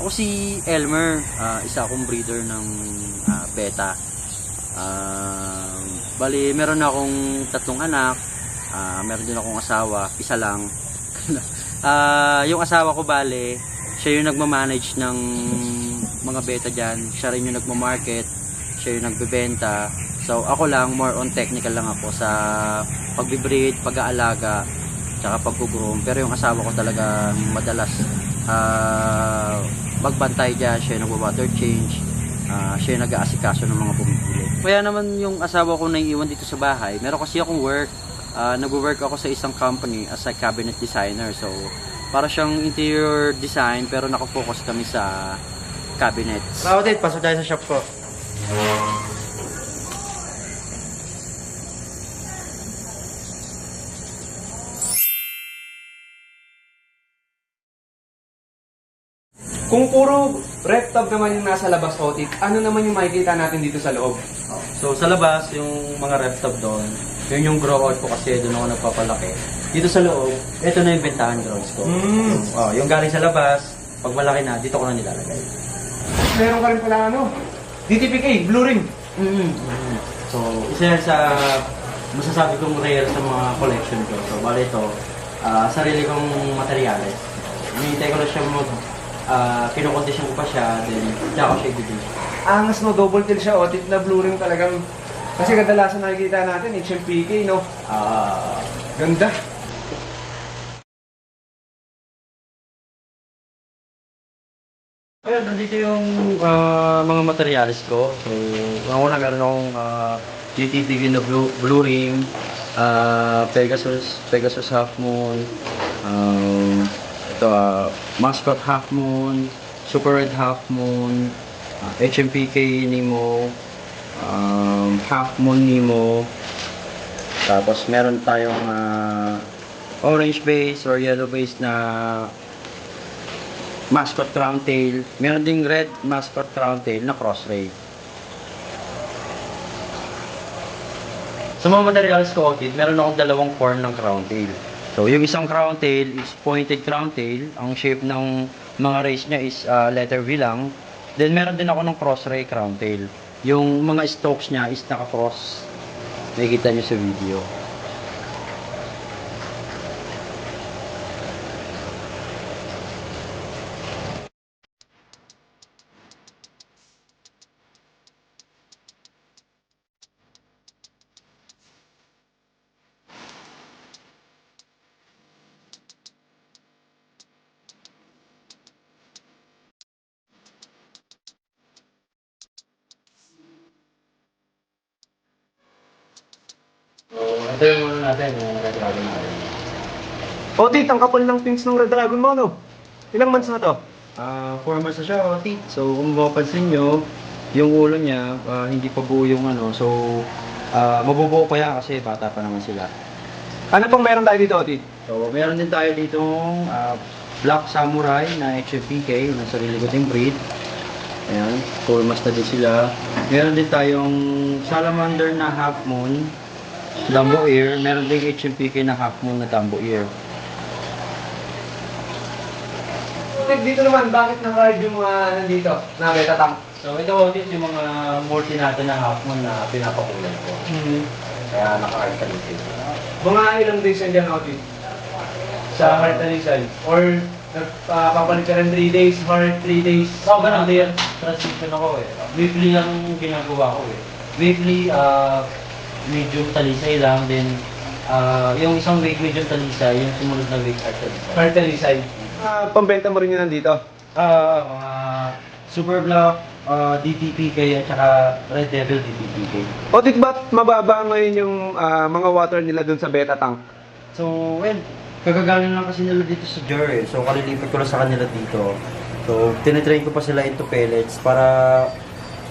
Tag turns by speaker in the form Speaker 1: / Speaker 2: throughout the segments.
Speaker 1: Ako si Elmer, isa akong breeder ng beta. Bali, meron akong 3 anak, meron din akong asawa, isa lang. Yung asawa ko bali, siya yung nagmamanage ng mga beta dyan, siya rin yung nagmamarket, siya yung nagbebenta. So ako lang, more on technical lang ako sa pagbe-breed, pag-aalaga, tsaka pag-groom. Pero yung asawa ko talaga madalas magbantay dyan, siya yung nagwa-water change, siya yung nag-aasikaso ng mga bumibili. Kaya naman yung asawa ko naiiwan dito sa bahay, meron kasi akong work, nag-work ako sa isang company as a cabinet designer. So para siyang interior design pero nakafocus kami sa cabinets.
Speaker 2: Raudit, pasok tayo sa shop ko. Kung puro rep tub naman yung nasa labas, Otit, ano naman yung makikita natin dito sa loob?
Speaker 1: So sa labas, yung mga reptop doon, yun yung grow out ko kasi doon ako nagpapalaki. Dito sa loob, ito na yung bentahan grounds ko. Yung galing sa labas, pag malaki na, dito ko na nilalagay.
Speaker 2: Meron ka rin pala DTPK, Blue Ring.
Speaker 1: So isa yan sa masasabi kong rare sa mga collection ko. So bali ito, sarili kong materyales. Hinihintay ko na siya kinokondisyon ko pa siya, then diyan ko siya ibibigay.
Speaker 2: Angas mo, double kill siya, Otit, na Blue Ring talagang. Kasi kadalasan nakikita natin, HMPK, no? Ganda.
Speaker 1: Ayun, nandito yung mga materials ko. So, una meron akong GTTV na Blue Ring, Pegasus Half Moon, ito, Mascot Half Moon, Super Red Half Moon, HMPK Nemo, Half Moon Nemo, tapos meron tayong orange base or yellow base na Mascot Crown Tail. Meron ding red Mascot Crown Tail na cross ray. Sa mga materials ko, Otit, meron akong 2 form ng crown tail. So, yung isang crown tail is pointed crown tail. Ang shape ng mga rays niya is letter V lang. Then, meron din ako ng cross ray crown tail. Yung mga stalks niya is naka-cross. Nakikita niyo sa video. So, ito yung ano natin, yung red dragon natin.
Speaker 2: Otit, ang kapal ng pins ng Red Dragon mo, no? Ilang months na to?
Speaker 1: 4 months na siya, Otit. So, kung mapapansin nyo, yung ulo niya, hindi pa buo yung ano. So, mabubuo pa yan kasi bata pa naman sila.
Speaker 2: Ano pong meron tayo dito, Otit?
Speaker 1: So, meron din tayo ditong Black Samurai na HFPK, na sarili ko ding breed. Ayan, 4 months na din sila. Meron din tayong Salamander na Half Moon, Dumbo Ear. Meron ding HMPK na Half Moon na Dumbo Ear.
Speaker 2: Otit, dito naman, bakit naka-ride yung mga nandito na beta tank?
Speaker 1: So, ito Otis, yung mga multi natin na Half Moon na pinapakulay ko. Kaya naka-ride ka dito.
Speaker 2: Mga ilang days yan dyan, Otit? Sa Martanisan? Or papalit ka ng 3 days, Mart 3 days?
Speaker 1: Ganun din. Transition ako eh. Weekly lang ginagawa ko eh. Weekly, medium talisay lang. Then, yung isang week medium talisay, yung sumunod na week at talisay.
Speaker 2: Martanisan? Pambenta mo rin yun nandito?
Speaker 1: Mga Super Black, DTPK at saka Red Devil DTPK.
Speaker 2: Otit, ba't mababa ngayon yung mga water nila dun sa beta tank?
Speaker 1: So, well, kagagaling lang kasi nila dito sa jar eh. So, kalilipat ko lang sa kanila dito. So, tinitrain ko pa sila into pellets para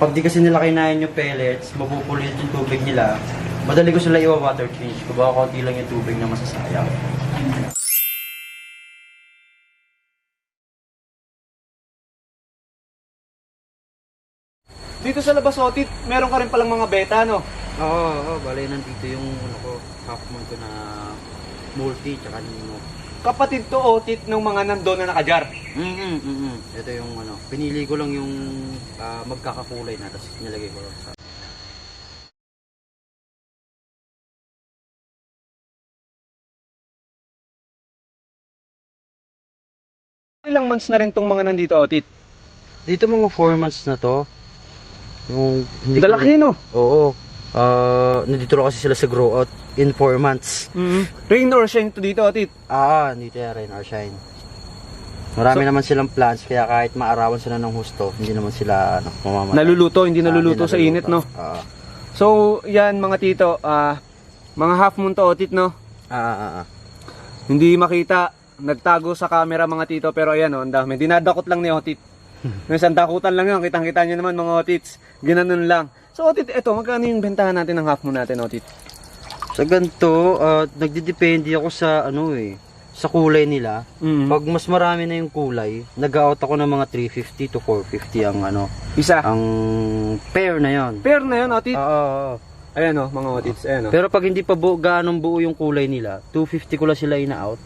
Speaker 1: pag di kasi nila kinain yung pellets, mapupulit yung tubig nila. Madali ko sila iwa-water change. Kung baka konti lang yung tubig na masasayang.
Speaker 2: Dito sa labas, Otit, meron ka rin palang mga beta, no?
Speaker 1: Oo, bali nandito yung half moon ko na multi tsaka nemo.
Speaker 3: kapatid to otit ng mga nandoon na nakajar.
Speaker 1: Ito yung ano, pinili ko lang yung magkakakulay na, tapos nilagay ko lang sa...
Speaker 3: Ilang months na rin tong mga nandito otit?
Speaker 1: Dito mga 4 months na to. Yung hindi ko-
Speaker 3: Dalaki no?
Speaker 1: Oo. Nandito lang kasi sila sa grow out in 4 months.
Speaker 3: Rain or shine to dito otit?
Speaker 1: Dito yan, rain or shine. Marami naman silang plants, kaya kahit maarawan sila ng husto, hindi naman sila mamamatay.
Speaker 3: Naluluto, hindi naluluto
Speaker 1: Hindi
Speaker 3: sa init no? So yan mga tito, mga half moon to otit no? Hindi makita, nagtago sa camera mga tito, pero ayan o, ang dami. Dinadakot lang ni Otit. Yung isang dakutan lang yun, kitang-kita nyo naman mga Otits. Ginanon lang. So Otit, eto, magkano yung bentahan natin ng half moon natin Otit?
Speaker 1: Sa ganito, nagdidepende ako sa sa kulay nila. Pag mas marami na yung kulay, nag-out ako ng mga 350 to 450 ang
Speaker 3: Isa.
Speaker 1: ang pair na yon.
Speaker 3: Pair na yun Otit.
Speaker 1: Oo.
Speaker 3: Ayan o, mga Otits. Ayan o.
Speaker 1: Pero pag hindi pa ganong buo yung kulay nila, 250 ko lang sila ina-out.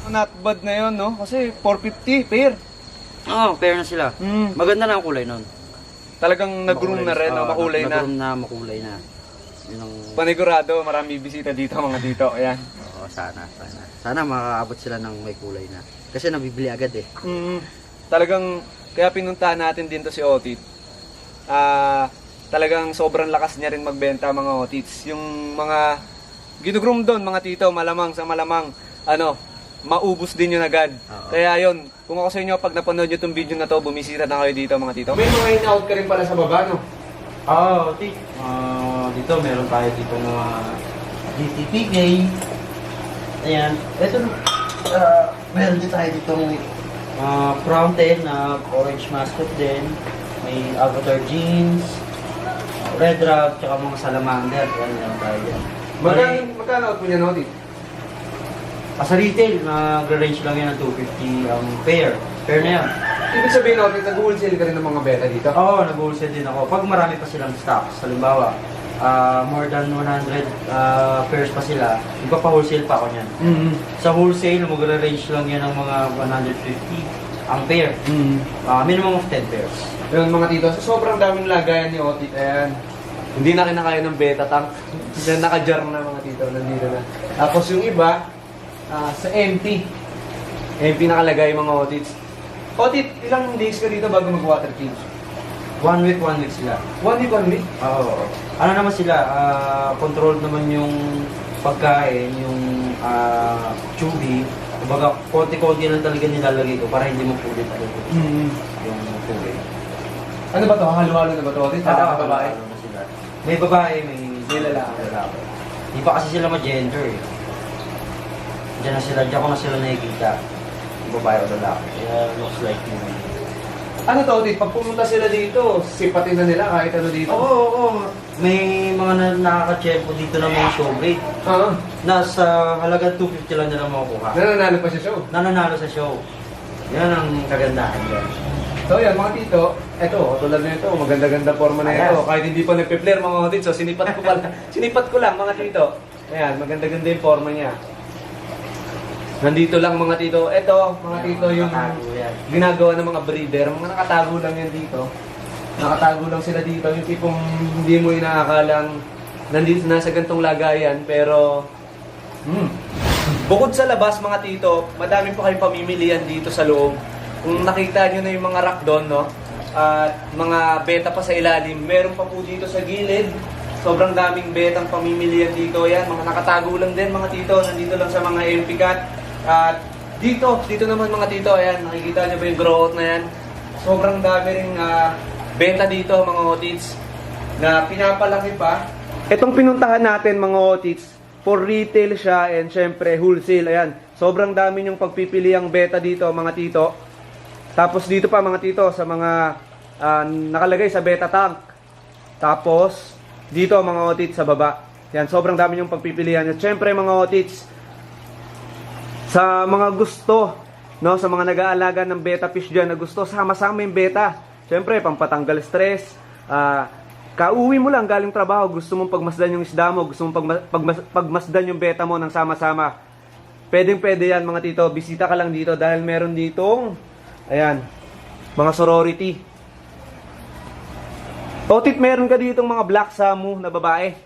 Speaker 3: Not bad na yun no? Kasi 450 pair.
Speaker 1: Pair na sila. Maganda na ang kulay nun.
Speaker 3: Talagang nag-groom na rin, no? Makulay na.
Speaker 1: Nag-groom na, makulay na. Yun ang...
Speaker 3: Panigurado, marami bisita dito mga dito. Ayan.
Speaker 1: Oo, sana. Sana makakaabot sila ng may kulay na. Kasi nabibili agad eh.
Speaker 3: Talagang, kaya pinuntahan natin din to si Otit. Talagang sobrang lakas niya rin magbenta mga Otits. Yung mga ginugroom doon mga tito, malamang maubos din yun agad. Kaya yun, kung ako sa inyo, pag napanood nyo itong video na to, bumisita na kayo dito mga tito. May mga in-out ka rin pala sa baba, no?
Speaker 1: Dito meron tayo dito mga DTPK. Ayan. Ito, meron din tayo dito Fountain na orange mascot din. May avatar jeans, red rag, tsaka mga salamander. Ayan, meron tayo dyan.
Speaker 3: Magkano out mo niya, no, Otit?
Speaker 1: Sa retail, nag-range lang yan ng 250 ang pair. Pair na yan.
Speaker 3: Ibig sabihin, Otit, nag-wholesale ka rin ng mga beta dito?
Speaker 1: Oo, nag-wholesale din ako. Pag marami pa silang stocks, halimbawa, more than 100 pairs pa sila, ipa-wholesale pa ako niyan. Sa wholesale, mag-range lang yan ng mga 150 ang pair. Minimum of 10 pairs.
Speaker 3: Yung mga tito, sobrang daming lagayan ni Otit. Ayan. Hindi na kinakaya ng beta tank. Naka-jar na mga tito, nandito na. Tapos yung iba, sa empty. Empty nakalagay mga Otits. Otit, ilang days ka dito bago mag-water change?
Speaker 1: 1 week sila.
Speaker 3: 1 week, 1 week?
Speaker 1: Oo. Ano naman sila, controlled naman yung pagkain, yung chewy. Kumbaga, konti-konti lang talaga nilalagay ko para hindi mapulit yung tubig.
Speaker 3: Ano ba to? Halo-halo na ba to, Otit? Babae?
Speaker 1: Na sila. May babae, may
Speaker 3: lalaki.
Speaker 1: Di pa kasi sila ma-gender eh. Diyan ko na sila nakikita. Yung babae o lalaki. Kaya looks like yun.
Speaker 3: Ano to, Otit? Pag pumunta sila dito, sipatin na nila kahit ano dito?
Speaker 1: Oo. May mga nakaka-check dito ng mga show rate. Nasa halagang 250 lang nila makukuha.
Speaker 3: Nananalo pa sa show?
Speaker 1: Nananalo sa show. Yan ang kagandahan yan.
Speaker 3: So yan mga tito, eto, tulad na ito, maganda-ganda forma na ito. Kahit hindi pa nagpe-flare mga Otit, so sinipat ko lang mga tito. Ayan, maganda-ganda yung forma niya. Nandito lang mga tito. Ito, mga tito, yung ginagawa ng mga breeder. Mga nakatago lang yan dito. Nakatago lang sila dito. Yung tipong hindi mo inaakalang nandito na sa gantong lagayan. Pero, bukod sa labas mga tito, madami pa kayong pamimilian dito sa loob. Kung nakita nyo na yung mga rack doon, no? At mga beta pa sa ilalim. Meron pa po dito sa gilid. Sobrang daming betang pamimilian dito. Yan, mga nakatago lang din mga tito. Nandito lang sa mga MP cat. At dito naman mga tito, ayan, nakikita nyo ba yung grow out na yan? Sobrang dami ring benta dito mga Otits na pinapalaki pa. Itong pinuntahan natin mga Otits, for retail siya and syempre wholesale, ayan. Sobrang dami yung pagpipiliang beta dito mga tito. Tapos dito pa mga tito sa mga nakalagay sa beta tank. Tapos dito mga Otits sa baba. Yan, sobrang dami yung pagpipilian. At syempre mga Otits, sa mga gusto, no, sa mga nag-aalaga ng beta fish dyan na gusto, sama-sama yung beta. Siyempre, pampatanggal stress,
Speaker 2: Kauwi mo lang galing trabaho, gusto mong pagmasdan yung isda mo, gusto mong pagmasdan yung beta mo ng sama-sama. Pwedeng-pwede yan mga tito. Bisita ka lang dito dahil meron ditong, ayan, mga sorority. Otit, meron ka ditong mga black samu na babae.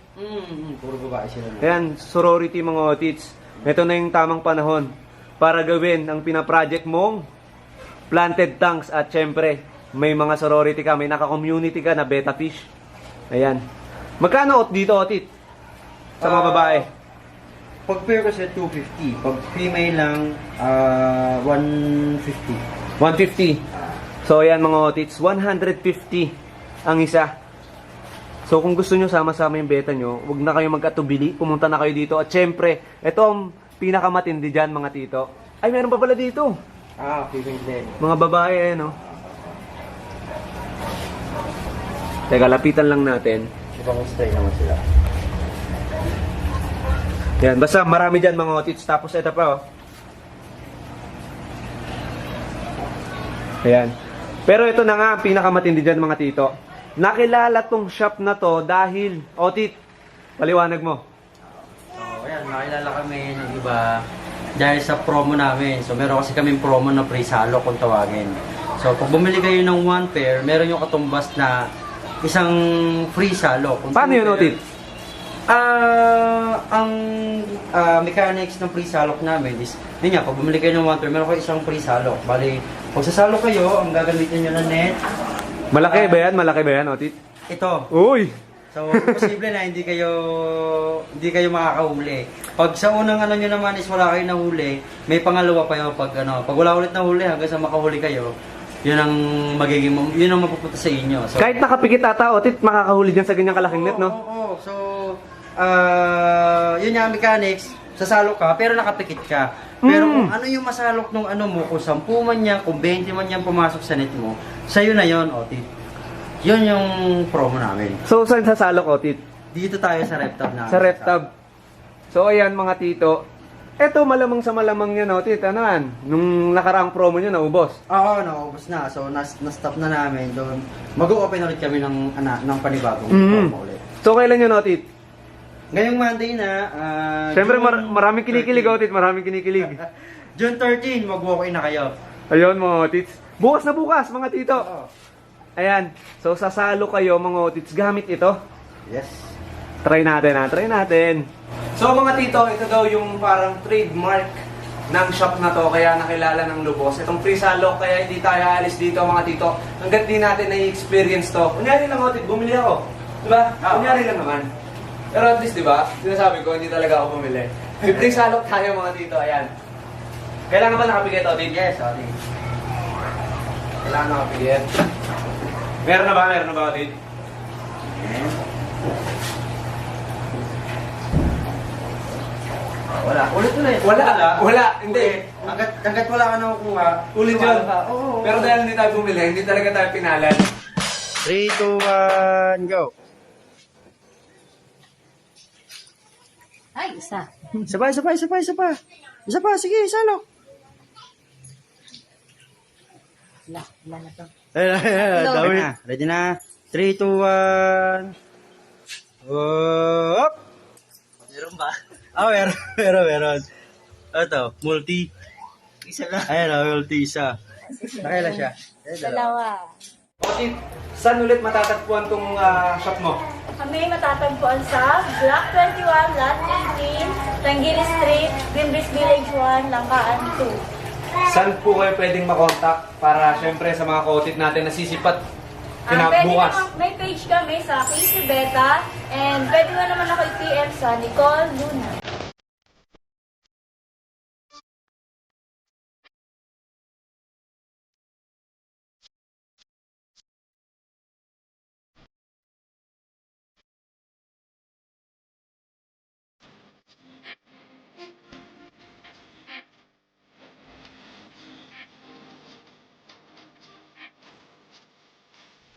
Speaker 1: Puro babae sila.
Speaker 2: Ayan, sorority mga otits. Ito na yung tamang panahon para gawin ang pinaproject mong planted tanks at syempre, may mga sorority ka, may naka-community ka na beta fish. Ayan. Magkano dito, Otit? Sa mga babae?
Speaker 1: Pag pair kasi 250. Pag female lang, 150.
Speaker 2: 150. So, ayan mga Otits, 150 ang isa. So, kung gusto nyo sama-sama yung beta nyo, huwag na kayo magkatubili, pumunta na kayo dito. At syempre, ito ang pinakamatindi dyan mga tito. Ay, meron pa pala dito.
Speaker 1: Female din.
Speaker 2: Mga babae, no? Teka, lapitan lang natin.
Speaker 1: Ibang style naman sila.
Speaker 2: Yan, basta marami dyan mga otits. Tapos ito pa, oh. Ayan. Pero ito na nga, ang pinakamatindi dyan mga tito. Nakilala tong shop na to dahil, Otit, paliwanag mo.
Speaker 1: So, ayan, nakilala kami ng iba dahil sa promo namin. So, meron kasi kaming promo na free salo kung tawagin. So, pag bumili kayo ng 1 pair, meron yung katumbas na isang free salo. Kung
Speaker 2: Paano yun, Otit?
Speaker 1: Ang mechanics ng free salok namin is, yun nga, pag bumili kayo ng 1 pair, meron kayo isang free salok. Bali, pag sasalo kayo, ang gagamitin nyo na net,
Speaker 2: Malaki ba yan? Malaki ba yan, Otit?
Speaker 1: ito.
Speaker 2: Uy!
Speaker 1: So, posible na hindi kayo makakahuli. Pag sa unang ano nyo naman is wala kayo nahuli, may pangalawa pa yun pag wala ulit nahuli hanggang sa makahuli kayo, yun ang mapupunta sa inyo. So,
Speaker 2: Kahit nakapikit ata, Otit, makakahuli dyan sa ganyang kalaking net, no?
Speaker 1: Oo. So, yun yung mechanics, sasalo ka pero nakapikit ka. Pero kung ano yung masalok nung ano mo, kung 10 man yan, kung 20 man yan pumasok sa net mo, sa'yo na yun, Otit. Yun yung promo namin.
Speaker 2: So, saan sasalok, Otit?
Speaker 1: Dito tayo sa RepTab namin.
Speaker 2: Sa RepTab. So, ayan mga tito. Eto, malamang sa malamang yan, Otit. Ano yan? Nung nakaraang promo nyo, naubos.
Speaker 1: Oo, naubos na. So, na-stop na namin doon. Mag-o-open ulit kami ng panibagong
Speaker 2: Mm.
Speaker 1: promo ulit.
Speaker 2: So, kailan yun, Otit?
Speaker 1: Ngayong Monday na,
Speaker 2: Siyempre,
Speaker 1: June
Speaker 2: maraming kinikilig,
Speaker 1: 13.
Speaker 2: Otit. Maraming kinikilig.
Speaker 1: June 13, mag-walk-in na kayo.
Speaker 2: Ayun, mga Otits. Bukas na bukas, mga tito.
Speaker 1: Oo.
Speaker 2: Ayan. So, sasalo kayo, mga Otits, gamit ito.
Speaker 1: Yes.
Speaker 2: Try natin, ha? Try natin. So, mga tito, ito daw yung parang trademark ng shop na to, kaya nakilala ng lubos. Itong free salok, kaya hindi tayo alis dito, mga tito. Hanggat di natin na-experience to. Kunyari lang, Otit, bumili ako. Diba? Kunyari lang naman. Pero at least, diba, sinasabi ko, hindi talaga ako bumili. May free salok tayo, mga tito. Ayan. Kailangan ba nakapigit, Otit?
Speaker 1: Yes, sorry.
Speaker 2: Kailangan nakapigit. Meron na ba? Meron na ba, Otit?
Speaker 1: Wala. Ulit.
Speaker 2: Wala. Hindi.
Speaker 1: Hanggat wala ka nakukuha.
Speaker 2: Ulit yun.
Speaker 1: Oo.
Speaker 2: Pero dahil hindi tayo bumili, hindi talaga tayo pinalan.
Speaker 1: 3, 2, 1, go.
Speaker 4: Ay, isa.
Speaker 1: Isa pa. Isa pa, sige, salok.
Speaker 4: Wala na to.
Speaker 1: Dami na. Ready na. 3, 2, 1. Hop!
Speaker 4: Meron ba?
Speaker 1: Meron. Ito, multi.
Speaker 4: Isa lang.
Speaker 1: Ayan, multi isa. Nakailan siya?
Speaker 4: Dalawa.
Speaker 2: Otit, saan ulit matatagpuan tong shop mo?
Speaker 5: Kami matatagpuan sa Block 21, Lot 18, Tangili Street, Greenbridge Village 1, Langkaan 2.
Speaker 2: Saan po kayo pwedeng makontak para syempre sa mga ka-otit natin na sisipat
Speaker 5: Pwede
Speaker 2: bukas?
Speaker 5: naman, may page kami sa Casey Beta and pwede mo naman ako i-PM sa Nicole Luna.